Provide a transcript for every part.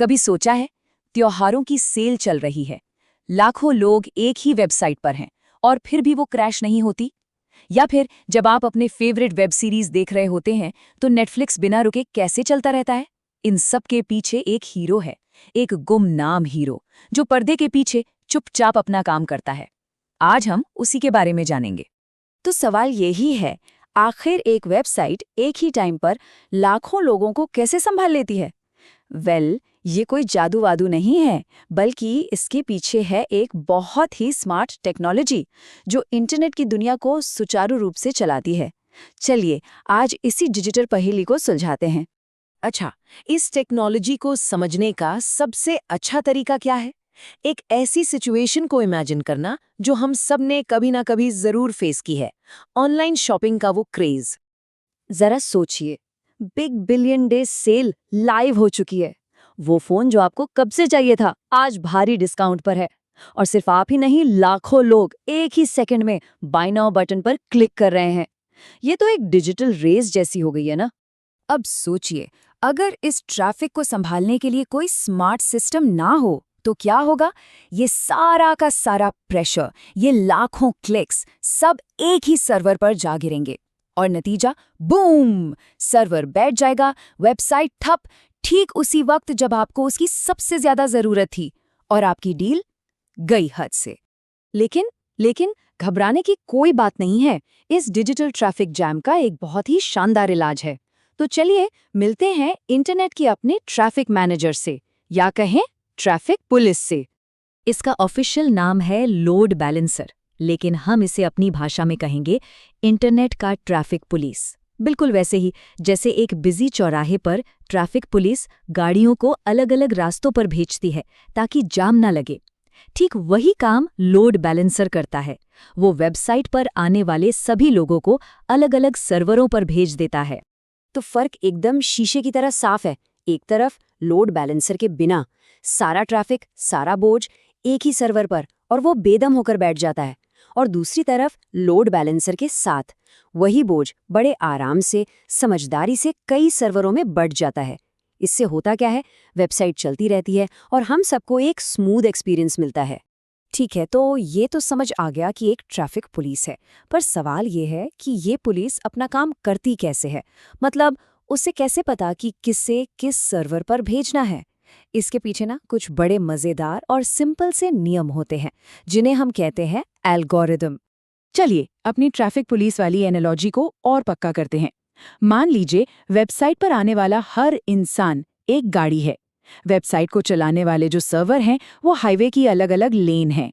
कभी सोचा है, त्योहारों की सेल चल रही है, लाखों लोग एक ही वेबसाइट पर हैं और फिर भी वो क्रैश नहीं होती? या फिर जब आप अपने फेवरेट वेब सीरीज देख रहे होते हैं तो नेटफ्लिक्स बिना रुके कैसे चलता रहता है? इन सब के पीछे एक हीरो है, एक गुमनाम हीरो, जो पर्दे के पीछे चुपचाप अपना काम करता है। आज हम उसी के बारे में जानेंगे। तो सवाल यही है, आखिर एक वेबसाइट एक ही टाइम पर लाखों लोगों को कैसे संभाल लेती है? ये कोई जादू वादू नहीं है, बल्कि इसके पीछे है एक बहुत ही स्मार्ट टेक्नोलॉजी जो इंटरनेट की दुनिया को सुचारू रूप से चलाती है। चलिए आज इसी डिजिटल पहेली को सुलझाते हैं। अच्छा, इस टेक्नोलॉजी को समझने का सबसे अच्छा तरीका क्या है? एक ऐसी सिचुएशन को इमेजिन करना जो हम सब ने कभी ना कभी जरूर फेस की है, ऑनलाइन शॉपिंग का वो क्रेज। जरा सोचिए, big billion day cell live हो चुकी है। वो फोन जो आपको कब से चाहिए था, आज भारी डिस्काउंट पर है। और सिर्फ आप ही नहीं, लाखों लोग एक ही सेकंड में बाय नाउ बटन पर क्लिक कर रहे हैं। ये तो एक डिजिटल रेस जैसी हो गई है ना। अब सोचिए, अगर इस ट्रैफिक को संभालने के लिए कोई स्मार्ट सिस्टम ना हो तो क्या होगा? ये सारा का सारा प्रेशर, ये लाखों क्लिक्स सब एक ही सर्वर पर जा गिरेंगे और नतीजा बूम, सर्वर बैठ जाएगा, वेबसाइट ठप, ठीक उसी वक्त जब आपको उसकी सबसे ज्यादा जरूरत थी, और आपकी डील गई हद से। लेकिन घबराने की कोई बात नहीं है। इस डिजिटल ट्रैफिक जैम का एक बहुत ही शानदार इलाज है। तो चलिए मिलते हैं इंटरनेट के अपने ट्रैफिक मैनेजर से, या कहें ट्रैफिक पुलिस से। इसका ऑफिशियल नाम है लोड बैलेंसर, लेकिन हम इसे अपनी भाषा में कहेंगे इंटरनेट का ट्रैफिक पुलिस। बिल्कुल वैसे ही जैसे एक बिजी चौराहे पर ट्रैफिक पुलिस गाड़ियों को अलग अलग रास्तों पर भेजती है ताकि जाम ना लगे, ठीक वही काम लोड बैलेंसर करता है। वो वेबसाइट पर आने वाले सभी लोगों को अलग अलग सर्वरों पर भेज देता है। तो फर्क एकदम शीशे की तरह साफ है। एक तरफ लोड बैलेंसर के बिना सारा ट्रैफिक, सारा बोझ एक ही सर्वर पर और वो बेदम होकर बैठ जाता है, और दूसरी तरफ लोड बैलेंसर के साथ वही बोझ बड़े आराम से, समझदारी से कई सर्वरों में बढ़ जाता है। इससे होता क्या है, वेबसाइट चलती रहती है और हम सबको एक स्मूथ एक्सपीरियंस मिलता है। ठीक है, तो ये तो समझ आ गया कि एक ट्रैफिक पुलिस है, पर सवाल ये है कि ये पुलिस अपना काम करती कैसे है? मतलब उसे कैसे पता कि किसे किस सर्वर पर भेजना है? इसके पीछे ना कुछ बड़े मजेदार और सिंपल से नियम होते हैं, जिन्हें हम कहते हैं एल्गोरिदम। चलिए अपनी ट्रैफिक पुलिस वाली एनालॉजी को और पक्का करते हैं। मान लीजिए वेबसाइट पर आने वाला हर इंसान एक गाड़ी है। वेबसाइट को चलाने वाले जो सर्वर हैं वो हाईवे की अलग अलग लेन हैं,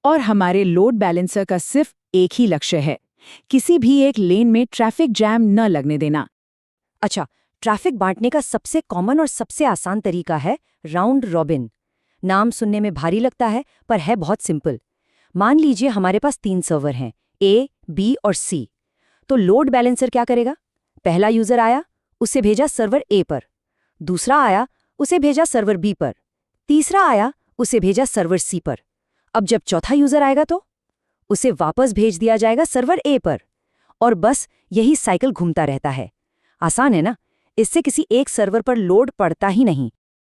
और हमारे लोड बैलेंसर का सिर्फ एक ही लक्ष्य है, किसी भी एक लेन में ट्रैफिक जैम न लगने देना। अच्छा, ट्रैफिक बांटने का सबसे कॉमन और सबसे आसान तरीका है राउंड रॉबिन। नाम सुनने में भारी लगता है, पर है बहुत सिंपल। मान लीजिए हमारे पास 3 सर्वर हैं, ए, बी और सी। तो लोड बैलेंसर क्या करेगा? पहला यूजर आया, उसे भेजा सर्वर ए पर। दूसरा आया, उसे भेजा सर्वर बी पर। तीसरा आया, उसे भेजा सर्वर सी पर। अब जब चौथा यूजर आएगा तो उसे वापस भेज दिया जाएगा सर्वर ए पर। और बस यही साइकिल घूमता रहता है। आसान है ना? इससे किसी एक सर्वर पर लोड पड़ता ही नहीं।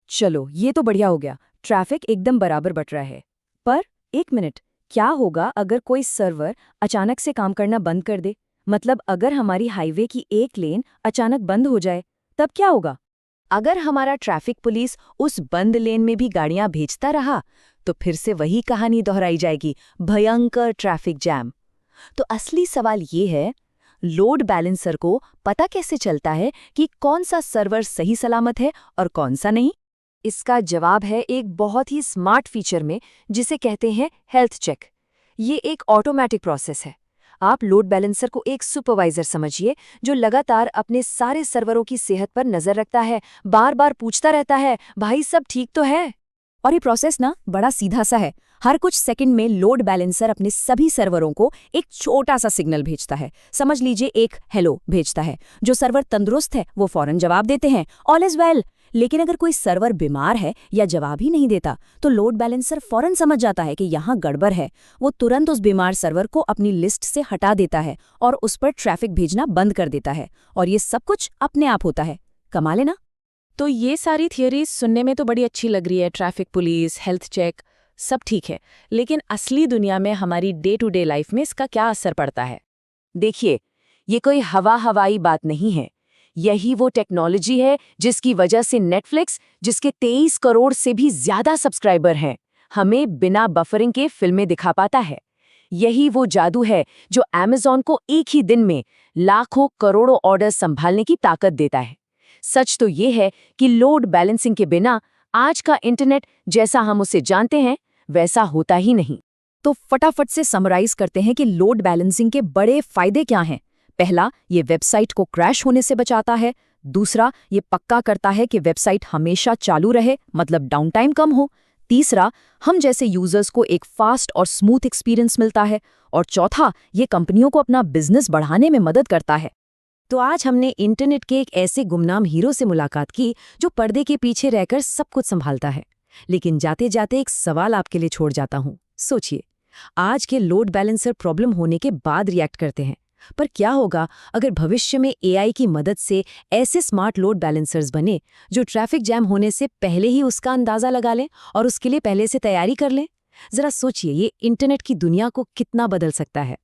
चलो ये तो बढ़िया हो गया, ट्रैफिक एकदम बराबर बट रहा है। पर एक मिनट, क्या होगा अगर कोई सर्वर अचानक से काम करना बंद कर दे? मतलब अगर हमारी हाईवे की एक लेन अचानक बंद हो जाए, तब क्या होगा? अगर हमारा ट्रैफिक पुलिस उस बंद लेन में भी गाड़ियां भेजता रहा तो फिर से वही कहानी दोहराई जाएगी, भयंकर ट्रैफिक जैम। तो असली सवाल ये है, लोड बैलेंसर को पता कैसे चलता है कि कौन सा सर्वर सही सलामत है और कौन सा नहीं? इसका जवाब है एक बहुत ही स्मार्ट फीचर में, जिसे कहते हैं हेल्थ चेक। ये एक ऑटोमेटिक प्रोसेस है। आप लोड बैलेंसर को एक सुपरवाइजर समझिए, जो लगातार अपने सारे सर्वरों की सेहत पर नजर रखता है, बार बार पूछता रहता है, भाई सब ठीक तो है? और ये प्रोसेस ना बड़ा सीधा सा है। हर कुछ सेकंड में लोड बैलेंसर अपने सभी सर्वरों को एक छोटा सा सिग्नल भेजता है। समझ लीजिए एक हेलो भेजता है। जो सर्वर तंदुरुस्त है वो फौरन जवाब देते हैं, ऑल इज वेल। लेकिन अगर कोई सर्वर बीमार है या जवाब ही नहीं देता तो लोड बैलेंसर फौरन समझ जाता है कि यहाँ गड़बड़ है। वो तुरंत उस बीमार सर्वर को अपनी लिस्ट से हटा देता है और उस पर ट्रैफिक भेजना बंद कर देता है। और ये सब कुछ अपने आप होता है। कमाल है ना? तो ये सारी थियरीज सुनने में तो बड़ी अच्छी लग रही है, ट्रैफिक पुलिस, हेल्थ चेक, सब ठीक है। लेकिन असली दुनिया में हमारी डे टू डे लाइफ में इसका क्या असर पड़ता है? देखिए, ये कोई हवाई बात नहीं है। यही वो टेक्नोलॉजी है जिसकी वजह से नेटफ्लिक्स, जिसके 23 करोड़ से भी ज्यादा सब्सक्राइबर हैं, हमें बिना बफरिंग के फिल्में दिखा पाता है। यही वो जादू है जो अमेज़न को एक ही दिन में लाखों करोड़ों ऑर्डर संभालने की ताकत देता है। सच तो ये है कि लोड बैलेंसिंग के बिना आज का इंटरनेट जैसा हम उसे जानते हैं वैसा होता ही नहीं। तो फटाफट से समराइज करते हैं कि लोड बैलेंसिंग के बड़े फायदे क्या हैं। पहला, ये वेबसाइट को क्रैश होने से बचाता है। दूसरा, ये पक्का करता है कि वेबसाइट हमेशा चालू रहे, मतलब डाउन टाइम कम हो। तीसरा, हम जैसे यूजर्स को एक फास्ट और स्मूथ एक्सपीरियंस मिलता है। और चौथा, ये कंपनियों को अपना बिजनेस बढ़ाने में मदद करता है। तो आज हमने इंटरनेट के एक ऐसे गुमनाम हीरो से मुलाकात की जो पर्दे के पीछे रहकर सब कुछ संभालता है। लेकिन जाते जाते एक सवाल आपके लिए छोड़ जाता हूँ। सोचिए, आज के लोड बैलेंसर प्रॉब्लम होने के बाद रिएक्ट करते हैं, पर क्या होगा अगर भविष्य में एआई की मदद से ऐसे स्मार्ट लोड बैलेंसर्स बने जो ट्रैफिक जैम होने से पहले ही उसका अंदाजा लगा लें और उसके लिए पहले से तैयारी कर लें? जरा सोचिए, ये इंटरनेट की दुनिया को कितना बदल सकता है।